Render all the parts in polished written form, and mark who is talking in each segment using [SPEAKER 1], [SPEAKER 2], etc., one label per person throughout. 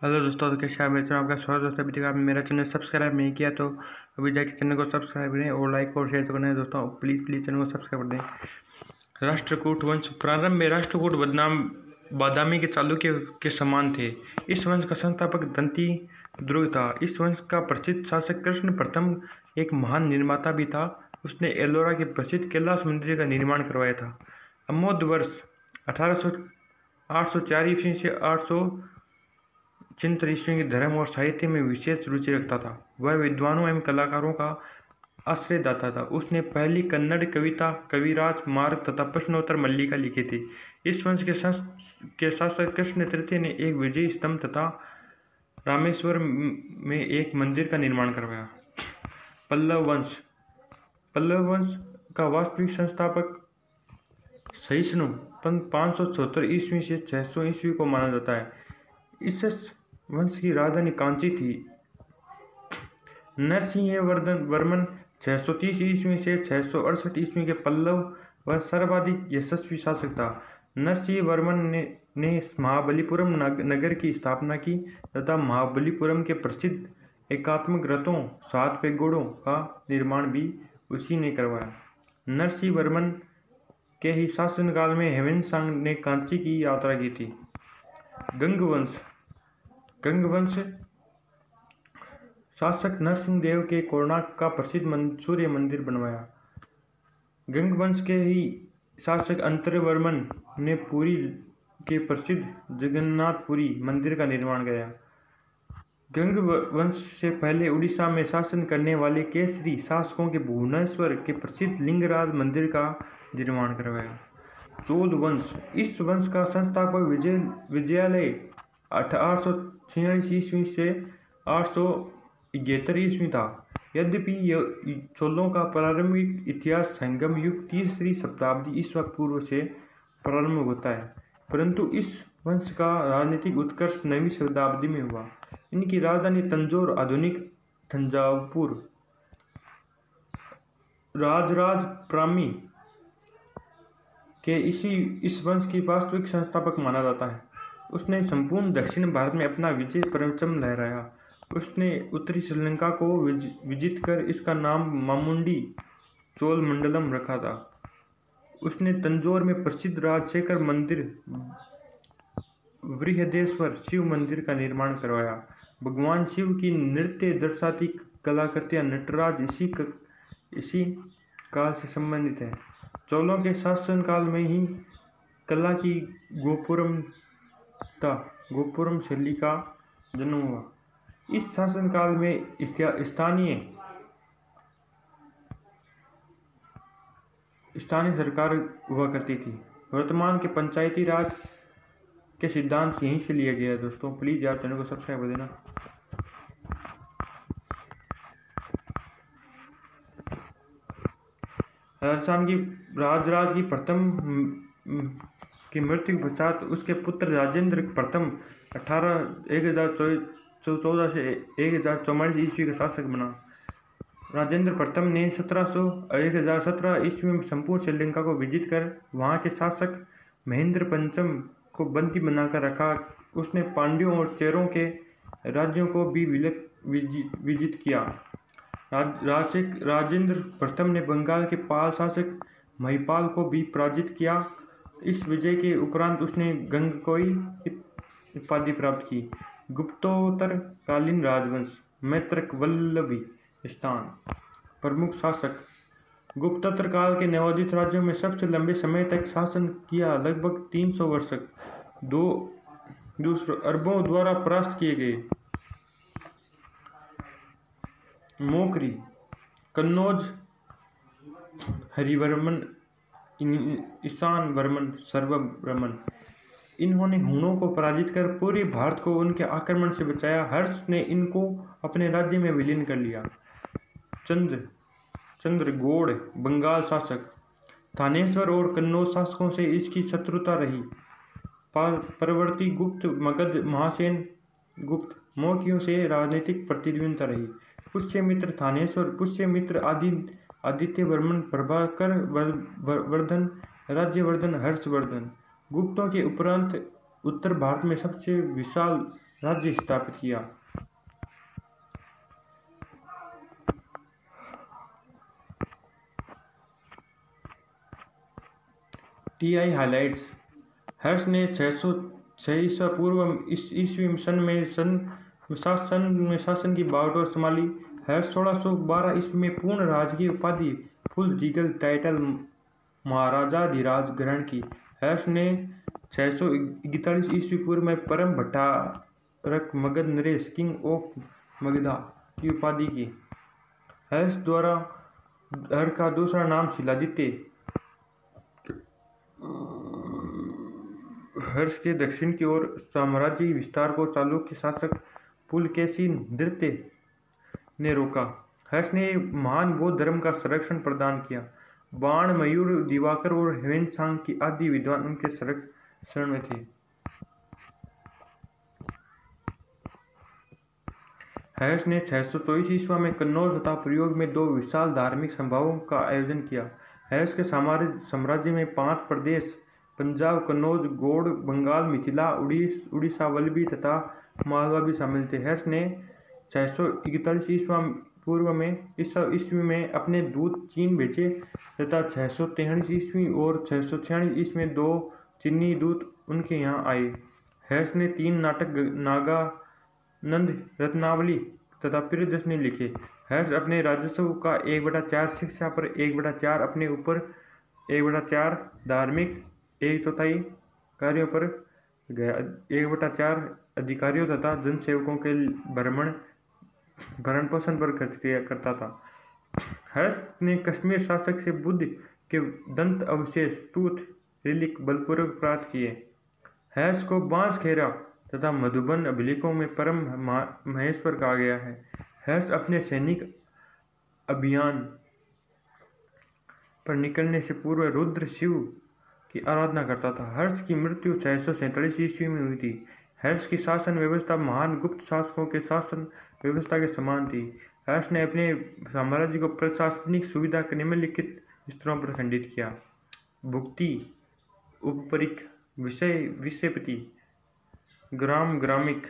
[SPEAKER 1] Hello दोस्तों, तो कैसे आप? मेरे चैनल आपका स्वागत है दोस्तों। अभी तक आपने मेरा चैनल सब्सक्राइब नहीं किया तो अभी जाके चैनल को सब्सक्राइब करें और लाइक और शेयर तो करना है दोस्तों। प्लीज़ चैनल को सब्सक्राइब कर दें। राष्ट्रकूट वंश प्रारंभ में राष्ट्रकूट बदनाम बादामी के चालुक्य के समान थे। इस वंश का संस्थापक दंती दुर्ग था। इस वंश का प्रसिद्ध शासक कृष्ण प्रथम एक महान निर्माता भी था। उसने एलोरा के प्रसिद्ध कैलाश मंदिर का निर्माण करवाया था। अमोद वर्ष 804 ईस्वी से 876 ईस्वी के धर्म और साहित्य में विशेष रुचि रखता था। वह विद्वानों एवं कलाकारों का आश्रयदाता था। उसने पहली कन्नड़ कविता कविराज मार्ग तथा प्रश्नोत्तर मल्लिका लिखी थी। इस वंश के शासक कृष्ण तृतीय ने एक विजय स्तंभ तथा रामेश्वर में एक मंदिर का निर्माण करवाया। पल्लव वंश का वास्तविक संस्थापक सहिष्णु 574 ईस्वी से 600 ईस्वी को माना जाता है। इस वंश की राजधानी कांची थी। नरसिंह वर्मन 630 ईस्वी से 668 ईस्वी के पल्लव वह सर्वाधिक यशस्वी शासक था। नरसिंह वर्मन ने महाबलीपुरम नगर की स्थापना की तथा महाबलीपुरम के प्रसिद्ध एकात्मक रथों 7 पेगोड़ों का निर्माण भी उसी ने करवाया। नरसिंह वर्मन के ही शासनकाल में हेवेनसांग ने कांची की यात्रा की थी। गंग वंश शासक नरसिंह देव के कोणार्क का प्रसिद्ध सूर्य मंदिर बनवाया। गंग वंश के ही शासक अंतरवर्मन ने पुरी के प्रसिद्ध जगन्नाथपुरी मंदिर का निर्माण किया। गंग वंश से पहले उड़ीसा में शासन करने वाले केसरी शासकों के भुवनेश्वर के प्रसिद्ध लिंगराज मंदिर का निर्माण करवाया। चोल वंश इस वंश का संस्थापक विजयालय 846 ईस्वी से 871 ईस्वी था। यद्यपि चोलों का प्रारंभिक इतिहास संगम युग 3री शताब्दी ईसा पूर्व से प्रारंभ होता है, परंतु इस वंश का राजनीतिक उत्कर्ष 9वीं शताब्दी में हुआ। इनकी राजधानी तंजौर आधुनिक तंजावुर राजराज प्रामी के इस वंश की वास्तविक संस्थापक माना जाता है। उसने संपूर्ण दक्षिण भारत में अपना विजय परचम लहराया। उसने उत्तरी श्रीलंका को विजित कर इसका नाम मामुंडी चोल मंडलम रखा था। उसने तंजौर में प्रसिद्ध राजशेखर मंदिर बृहदेश्वर शिव मंदिर का निर्माण करवाया। भगवान शिव की नृत्य दर्शाती कलाकृतियां नटराज इसी काल से संबंधित है। चोलों के शासनकाल में ही कला की गोपुरम शैली का जन्म हुआ। इस शासनकाल में स्थानीय सरकार हुआ करती थी। वर्तमान के पंचायती राज के सिद्धांत यहीं से लिया गया है दोस्तों। प्लीज़ यार चैनल को सब्सक्राइब कर देना। राजराज की प्रथम की मृत्यु के पश्चात उसके पुत्र राजेंद्र प्रथम 1014 से 1044 ईस्वी का शासक बना। राजेंद्र प्रथम ने 1017 ईस्वी में संपूर्ण श्रीलंका को विजित कर वहां के शासक महेंद्र पंचम को बंदी बनाकर रखा। उसने पांड्यों और चेरों के राज्यों को भी विजित किया। राजेंद्र प्रथम ने बंगाल के पाल शासक महिपाल को भी पराजित किया। इस विजय के उपरांत उसने गंगकोई उपाधि प्राप्त की। गुप्तोत्तर कालीन राजवंश मैत्रक वल्लभी स्थान प्रमुख शासक गुप्तोत्तर काल के नवोदित राज्यों में सबसे लंबे समय तक शासन किया, लगभग 300 वर्ष तक। दूसरे अरबों द्वारा परास्त किए गए। मोकरी कन्नौज हरिवर्मन ईशान वर्मन सर्ववर्मन इन्होंने हुणों को पराजित कर पूरे भारत को उनके आक्रमण से बचाया। हर्ष ने इनको अपने राज्य में विलीन कर लिया। चंद्रगौड़ बंगाल शासक थानेश्वर और कन्नौज शासकों से इसकी शत्रुता रही। परवर्ती गुप्त मगध महासेन गुप्त मौर्यों से राजनीतिक प्रतिद्वंद्विता रही। पुष्यमित्र थानेश्वर पुष्यमित्र आदित्य वर्मन प्रभाकर वर्धन राज्यवर्धन हर्षवर्धन गुप्तों के उपरांत उत्तर भारत में सबसे विशाल राज्य स्थापित किया। TI highlights. हर्ष ने 606 ईसा पूर्व ईस्वी सन में शासन की बागडोर संभाली। हर्ष 1612 ईस्वी में पूर्ण राजकीय उपाधि फुल रीगल टाइटल महाराजाधिराज ग्रहण की। हर्ष ने 641 ईस्वी पूर्व में परम भट्टारक मगध नरेश किंग ऑफ मगधा की उपाधि की। हर्ष का दूसरा नाम शिलादित्य। हर्ष के दक्षिण की ओर साम्राज्य विस्तार को चालुक्य शासक पुलकेशी द्वितीय ने रोका। हर्ष ने महान बौद्ध धर्म का संरक्षण प्रदान किया। बाण, मयूर, दिवाकर और ह्वेनसांग की आदि विद्वान उनके संरक्षण में थे। हर्ष ने 624 ईस्वी में कन्नौज तथा प्रयोग में 2 विशाल धार्मिक सभाओं का आयोजन किया। हर्ष के साम्राज्य में 5 प्रदेश पंजाब, कन्नौज, गौड़, बंगाल, मिथिला, उड़ीसा, वल्लभी तथा मालवा भी शामिल थे। हर्ष ने 641 ईस्वी में अपने दूत चीन भेजे तथा 643 ईस्वी और 646 ईस्वी में 2 चीनी दूत उनके यहाँ आए। हर्ष ने 3 नाटक नागानंद, रत्नावली तथा प्रियदर्शनी लिखे। हर्ष अपने राजस्व का 1/4 शिक्षा पर, 1/4 अपने ऊपर, 1/4 धार्मिक, 1/4 कार्यों पर गया, 1/4 अधिकारियों तथा जनसेवकों के भरण पोषण पर खर्च किया करता था। हर्ष ने कश्मीर शासक से बुद्ध के दंत अवशेष टूथ रिलिक बलपूर्वक प्राप्त किए। हर्ष को बांसखेड़ा तथा मधुबन अभिलेखों में परम महेश्वर कहा गया है। हर्ष अपने सैनिक अभियान पर निकलने से पूर्व रुद्र शिव की आराधना करता था। हर्ष की मृत्यु 647 ईस्वी में हुई थी। हर्ष की शासन व्यवस्था महान गुप्त शासकों के शासन व्यवस्था के समान थी। हर्ष ने अपने साम्राज्य को प्रशासनिक सुविधा के निम्नलिखित स्तरों पर खंडित किया: भुक्ति, उपपरिक, विषयपति, ग्रामिक।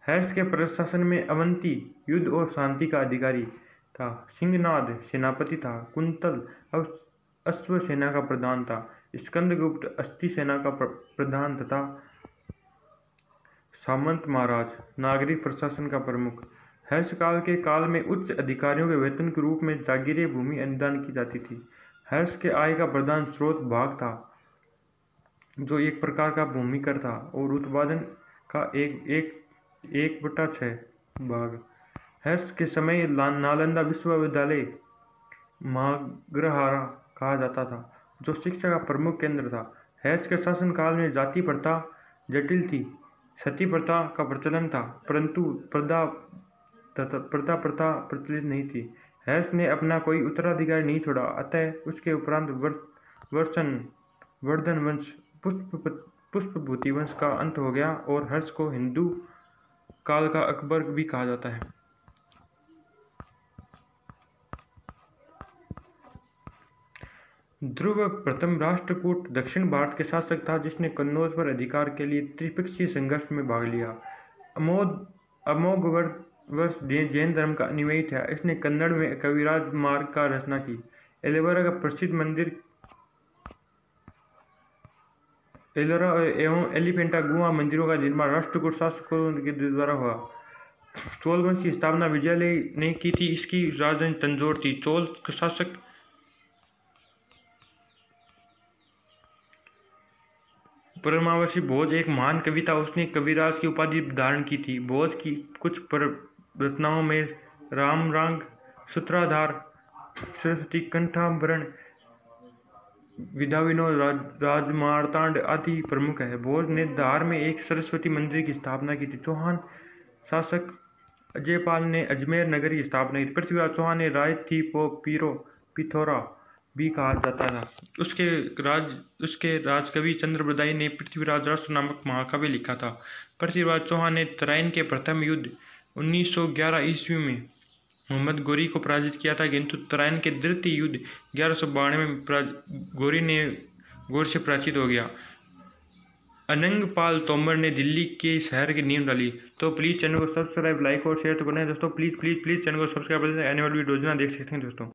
[SPEAKER 1] हर्ष के प्रशासन में अवंती युद्ध और शांति का अधिकारी था। सिंहनाद सेनापति था। कुंतल अश्व सेना का प्रधान था। स्कंदगुप्त अस्थि सेना का प्रधान तथा सामंत महाराज नागरिक प्रशासन का प्रमुख। हर्ष काल में उच्च अधिकारियों के वेतन के रूप में जागीरें भूमि अनुदान की जाती थी। हर्ष के आय का प्रधान स्रोत भाग था, जो एक प्रकार का भूमि कर था, और उत्पादन का 1/6 भाग। हर्ष के समय नालंदा विश्वविद्यालय मागरहारा कहा जाता था, जो शिक्षा का प्रमुख केंद्र था। हर्ष के शासन काल में जाति प्रथा जटिल थी। सती प्रथा का प्रचलन था, परंतु प्रथा प्रचलित नहीं थी। हर्ष ने अपना कोई उत्तराधिकारी नहीं छोड़ा, अतः उसके उपरांत वर्धन वंश, पुष्पभूति वंश का अंत हो गया और हर्ष को हिंदू काल का अकबर भी कहा जाता है। ध्रुव प्रथम राष्ट्रकूट दक्षिण भारत के शासक था, जिसने कन्नौज पर अधिकार के लिए त्रिपक्षीय संघर्ष में भाग लिया। अमोघ वर्ष जैन धर्म का अनुयायी था। इसने कन्नड़ में कविराज मार्ग का रचना की। एलोरा का प्रसिद्ध मंदिर एलोरा एवं एलिफेंटा गुहा मंदिरों का निर्माण राष्ट्रकूट शासकों के द्वारा हुआ। चोल वंश की स्थापना विजयालय ने की थी। इसकी राजधानी तंजौर थी। चोल शासक परमावशी भोज एक महान कवि था। उसने कविराज की उपाधि धारण की थी। भोज की कुछ रचनाओं में रामरांग, सूत्राधार, सरस्वती कंठाभरण, विधा विनोद, राजमार्तांड आदि प्रमुख है। भोज ने धार में एक सरस्वती मंदिर की स्थापना की थी। चौहान शासक अजयपाल ने अजमेर नगर की स्थापना की। पृथ्वीराज चौहान ने राय पिथौरा भी कहा जाता था। उसके राजकवि चंद्रबरदाई ने पृथ्वीराज राष्ट्र नामक महाकाव्य लिखा था। पृथ्वीराज चौहान ने तराइन के प्रथम युद्ध 1911 ईस्वी में मोहम्मद गोरी को पराजित किया था, किंतु तराइन के द्वितीय युद्ध 1192 में गोरी से पराजित हो गया। अनंग पाल तोमर ने दिल्ली के शहर की नींव डाली। तो प्लीज़ चैनल को सब्सक्राइब, लाइक और शेयर तो करना है दोस्तों। प्लीज़ प्लीज़ प्लीज़ चैनल को सब्सक्राइब करें, आने वाली वीडियोज़ ना देख सकते हैं दोस्तों।